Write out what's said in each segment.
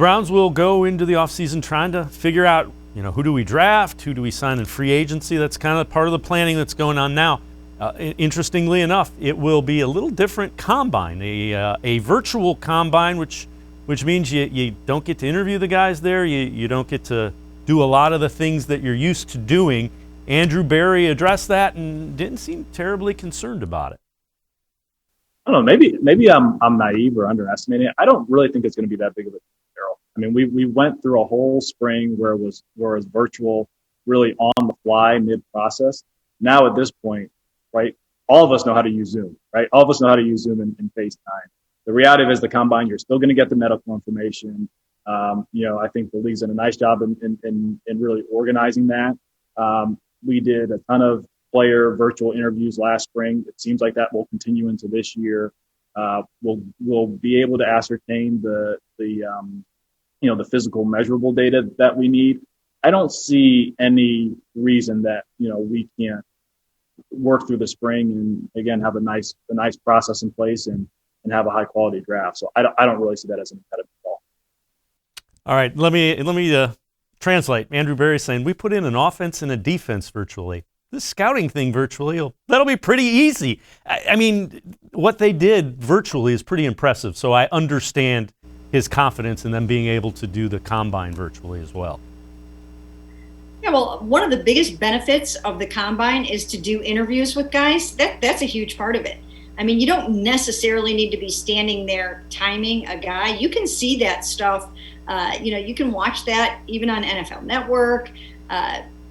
Browns will go into the offseason trying to figure out, who do we draft, who do we sign in free agency. That's kind of part of the planning that's going on now. Interestingly enough, it will be a little different combine, a virtual combine, which means you don't get to interview the guys there. You don't get to do a lot of the things that you're used to doing. Andrew Berry addressed that and didn't seem terribly concerned about it. I don't know. Maybe I'm naive or underestimating it. I don't really think it's going to be that big of a deal. I mean, we went through a whole spring where it was virtual, really on the fly, mid process. Now at this point, right, all of us know how to use Zoom, right? All of us know how to use Zoom and FaceTime. The reality is the combine, you're still going to get the medical information. I think the league's done a nice job in really organizing that. We did a ton of player virtual interviews last spring. It seems like that will continue into this year. We'll be able to ascertain the physical measurable data that we need. I don't see any reason that we can't work through the spring and again have a nice process in place and have a high quality draft. So I don't really see that as an impediment at all. All right, let me translate. Andrew Berry saying we put in an offense and a defense virtually. This scouting thing virtually, that'll be pretty easy. I mean, what they did virtually is pretty impressive. So I understand his confidence in them being able to do the combine virtually as well. Yeah, well, one of the biggest benefits of the combine is to do interviews with guys. That's a huge part of it. I mean, you don't necessarily need to be standing there timing a guy. You can see that stuff. You can watch that even on NFL Network.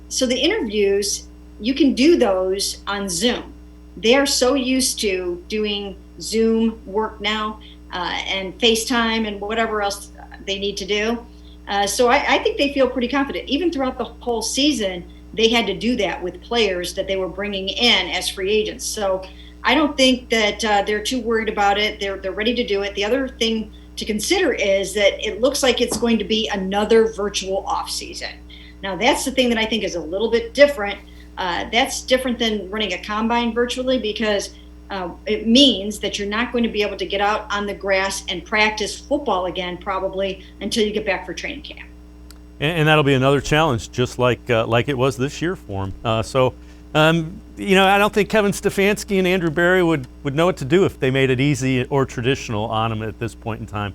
So the interviews, you can do those on Zoom. They are so used to doing Zoom work now and FaceTime and whatever else they need to do. So I think they feel pretty confident. Even throughout the whole season, they had to do that with players that they were bringing in as free agents. So I don't think that they're too worried about it. They're ready to do it. The other thing to consider is that it looks like it's going to be another virtual offseason. Now, that's the thing that I think is a little bit different. That's different than running a combine virtually because it means that you're not going to be able to get out on the grass and practice football again probably until you get back for training camp. And that'll be another challenge, just like it was this year for him. I don't think Kevin Stefanski and Andrew Berry would know what to do if they made it easy or traditional on him at this point in time.